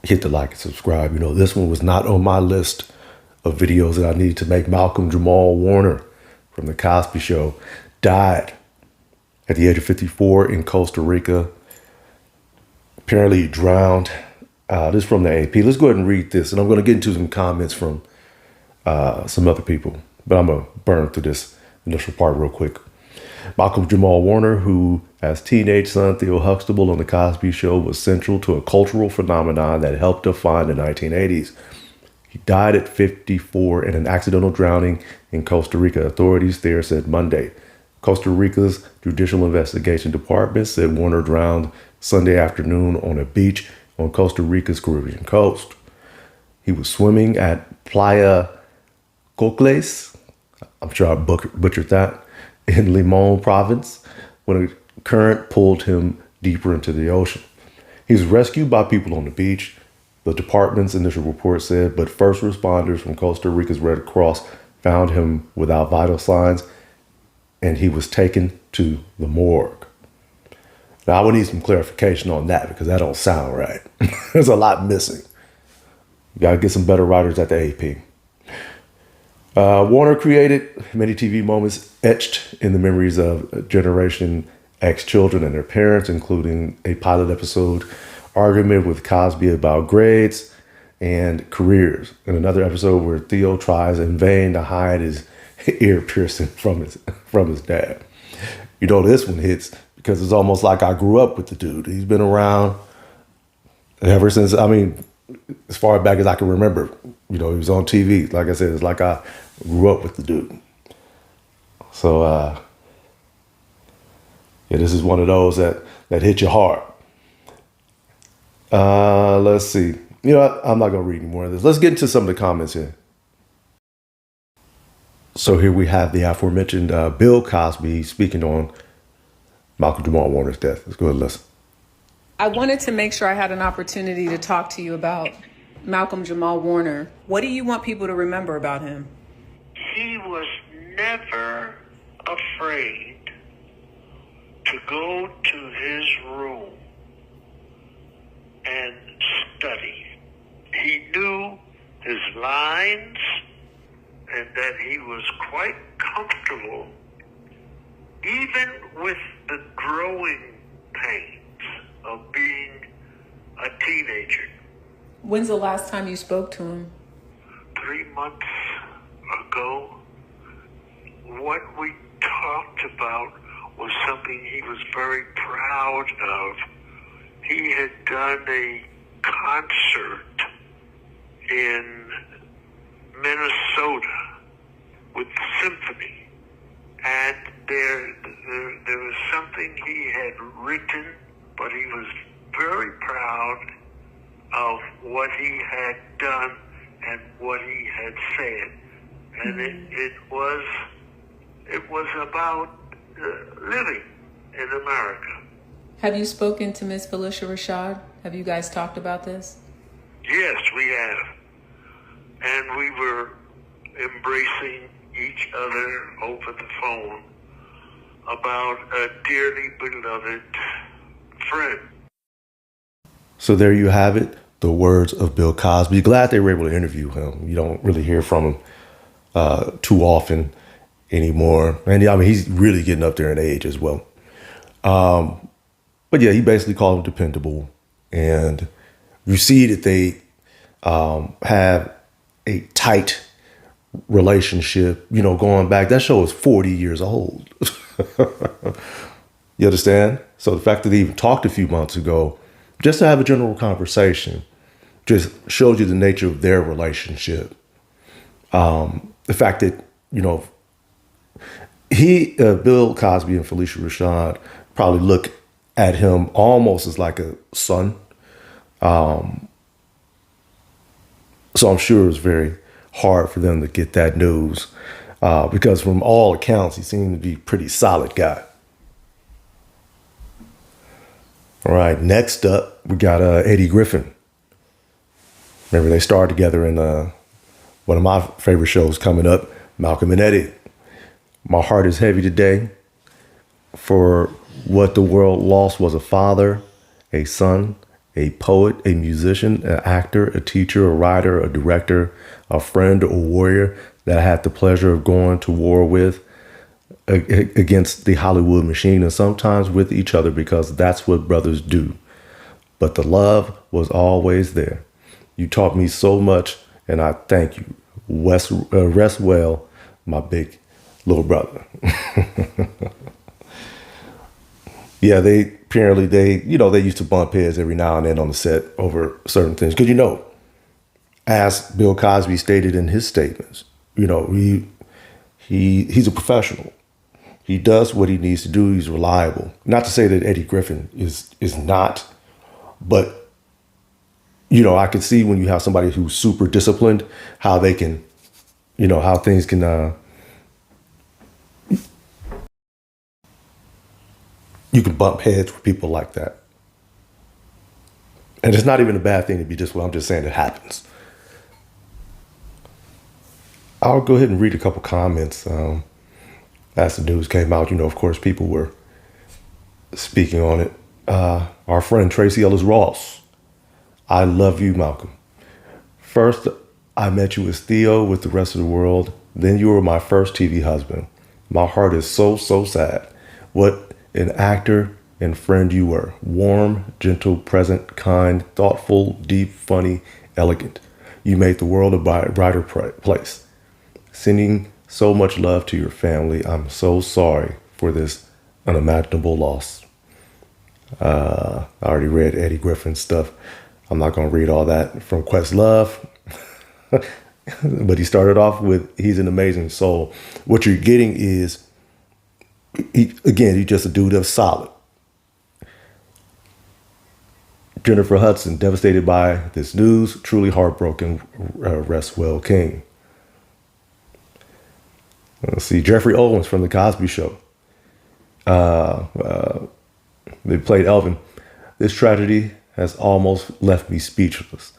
hit the like and subscribe. This one was not on my list of videos that I needed to make. Malcolm-Jamal Warner from The Cosby Show died at the age of 54 in Costa Rica. Apparently he drowned. This is from the AP. Let's go ahead and read this, and I'm going to get into some comments from some other people, but I'm going to burn through this initial part real quick. Malcolm-Jamal Warner, who as teenage son Theo Huxtable on The Cosby Show was central to a cultural phenomenon that helped define the 1980s. He died at 54 in an accidental drowning in Costa Rica, authorities there said Monday. Costa Rica's Judicial Investigation Department said Warner drowned Sunday afternoon on a beach on Costa Rica's Caribbean coast. He was swimming at Playa Cocles, I'm sure I butchered that, in Limon province when a current pulled him deeper into the ocean. He was rescued by people on the beach, the department's initial report said, but first responders from Costa Rica's Red Cross found him without vital signs, and he was taken to the morgue. Now, I would need some clarification on that because that don't sound right. There's a lot missing. You got to get some better writers at the AP. Warner created many TV moments etched in the memories of Generation X children and their parents, including a pilot episode argument with Cosby about grades and careers, and another episode where Theo tries in vain to hide his ear piercing from his dad. This one hits because it's almost like I grew up with the dude. He's been around ever since, as far back as I can remember. He was on TV. Like I said, it's like I grew up with the dude. So, this is one of those that hit you hard. Let's see. I'm not going to read any more of this. Let's get into some of the comments here. So here we have the aforementioned Bill Cosby speaking on Malcolm-Jamal Warner's death. Let's go ahead and listen. I wanted to make sure I had an opportunity to talk to you about Malcolm-Jamal Warner. What do you want people to remember about him? He was never afraid to go to his room and study. He knew his lines and that he was quite comfortable even with the growing pains of being a teenager. When's the last time you spoke to him? 3 months ago. What we talked about was something he was very proud of. He had done a concert in Minnesota with the symphony, and there was something he had written, but he was very proud of what he had done and what he had said, and it was about living in America. Have you spoken to Miss Felicia Rashad? Have you guys talked about this? Yes, we have. And we were embracing each other over the phone about a dearly beloved friend. So there you have it, the words of Bill Cosby. Glad they were able to interview him. You don't really hear from him too often anymore. And he's really getting up there in age as well. But yeah, he basically called him dependable. And you see that they have a tight relationship, going back. That show is 40 years old. You understand? So the fact that they even talked a few months ago, just to have a general conversation, just shows you the nature of their relationship. The fact that, Bill Cosby and Felicia Rashad probably look at him almost as like a son. So I'm sure it was very hard for them to get that news because from all accounts, he seemed to be a pretty solid guy. All right, next up, we got Eddie Griffin. Remember, they starred together in one of my favorite shows coming up, Malcolm and Eddie. My heart is heavy today for what the world lost was a father, a son, a poet, a musician, an actor, a teacher, a writer, a director, a friend, a warrior that I had the pleasure of going to war with against the Hollywood machine and sometimes with each other because that's what brothers do. But the love was always there. You taught me so much, and I thank you. Rest well, my big little brother. Yeah, they used to bump heads every now and then on the set over certain things. Because as Bill Cosby stated in his statements, he's a professional. He does what he needs to do. He's reliable. Not to say that Eddie Griffin is not, but I can see when you have somebody who's super disciplined, how they can, how things can. You can bump heads with people like that, and it's not even a bad thing to be just. Well, I'm just saying it happens. I'll go ahead and read a couple comments. As the news came out, of course, people were speaking on it. Our friend Tracy Ellis Ross. I love you, Malcolm. First, I met you as Theo with the rest of the world. Then you were my first TV husband. My heart is so, so sad. What an actor and friend you were. Warm, gentle, present, kind, thoughtful, deep, funny, elegant. You made the world a brighter place. Sending so much love to your family. I'm so sorry for this unimaginable loss. I already read Eddie Griffin's stuff. I'm not going to read all that from Questlove. But he started off with, he's an amazing soul. What you're getting is, he's just a dude that's solid. Jennifer Hudson, devastated by this news, truly heartbroken, rest well, King. Let's see, Jeffrey Owens from The Cosby Show. They played Elvin. This tragedy has almost left me speechless.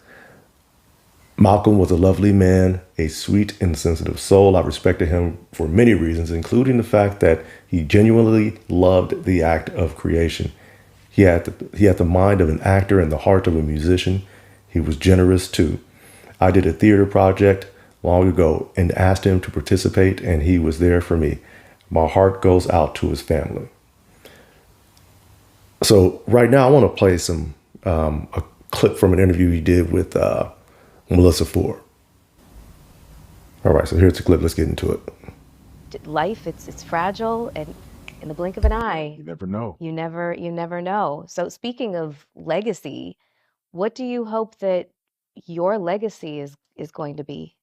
Malcolm was a lovely man, a sweet and sensitive soul. I respected him for many reasons, including the fact that he genuinely loved the act of creation. He had the mind of an actor and the heart of a musician. He was generous too. I did a theater project long ago and asked him to participate, and he was there for me. My heart goes out to his family. So right now I want to play a clip from an interview he did with Melissa Ford. All right, so here's the clip. Let's get into it. Life, it's fragile, and in the blink of an eye, You never know. you never know. So speaking of legacy, what do you hope that your legacy is going to be?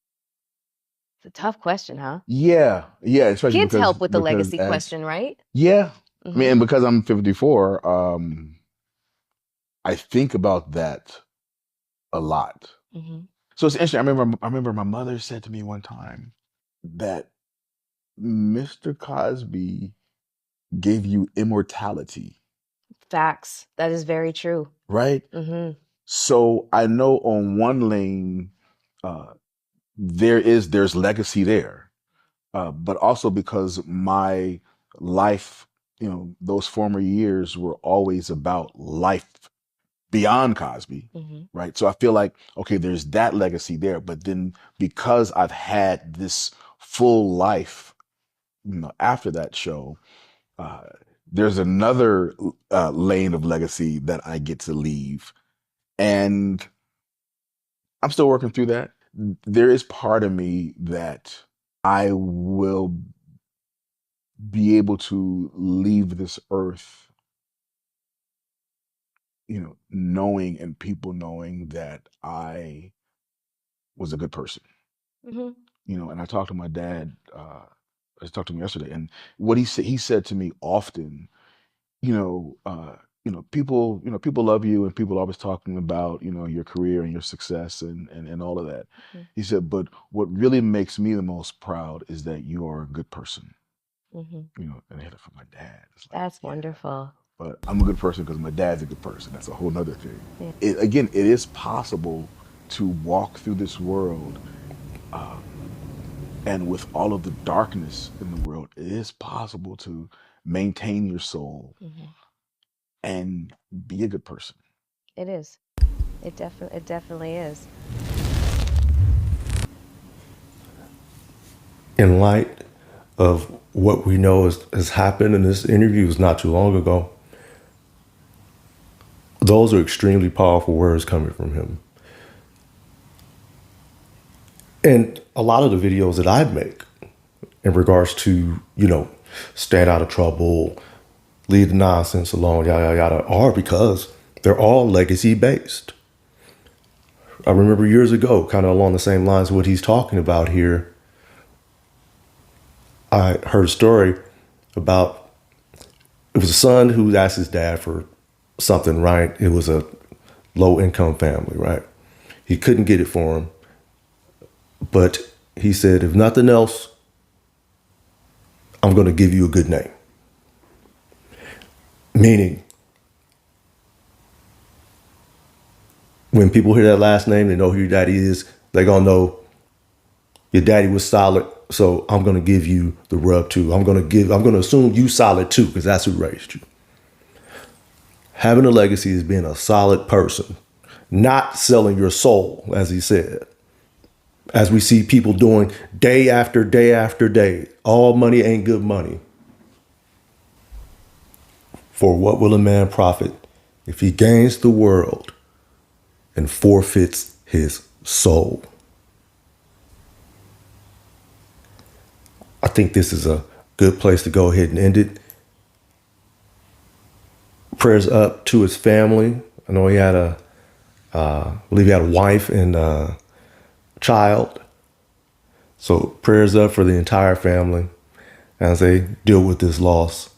It's a tough question, huh? Yeah, especially Kids help with the because legacy as question, right? yeah, I mean, hmm and because I'm 54, I think about that a lot. hmm So it's interesting. I remember my mother said to me one time that Mr. Cosby gave you immortality, Facts. That is very true. right? hmm So I know on one lane, uh, there's legacy there, but also because my life, those former years were always about life beyond Cosby, hmm right? So I feel like, okay, there's that legacy there, but then because I've had this full life, after that show, uh, there's another lane of legacy that I get to leave, and I'm still working through that. There is part of me that I will be able to leave this earth, knowing and people knowing that I was a good person. hmm And I talked to my dad, I talked to him yesterday, and what he said to me often, people love you and people are always talking about, your career and your success and all of that. hmm He said, but what really makes me the most proud is that you are a good person. hmm And I heard it from my dad. It's like, That's yeah, wonderful. but I'm a good person because my dad's a good person. That's a whole nother thing. Yeah. Again, it is possible to walk through this world, uh, and with all of the darkness in the world, it is possible to maintain your soul hmm and be a good person. It is. It definitely is. In light of what we know has happened in this interview was not too long ago, those are extremely powerful words coming from him. And a lot of the videos that I make in regards to, staying out of trouble, leave the nonsense alone, yada, yada, yada, are because they're all legacy based. I remember years ago, kind of along the same lines of what he's talking about here, I heard a story about, it was a son who asked his dad for something, right? It was a low income family, right? He couldn't get it for him. But he said, if nothing else, I'm going to give you a good name. Meaning, when people hear that last name, they know who your daddy is. They're going to know your daddy was solid. So I'm going to give you the rub too. I'm going to assume you solid too, because that's who raised you. Having a legacy is being a solid person, not selling your soul, as he said. As we see people doing day after day after day. All money ain't good money. For what will a man profit if he gains the world and forfeits his soul? I think this is a good place to go ahead and end it. Prayers up to his family. I know he had I believe he had a wife and child. So prayers up for the entire family as they deal with this loss.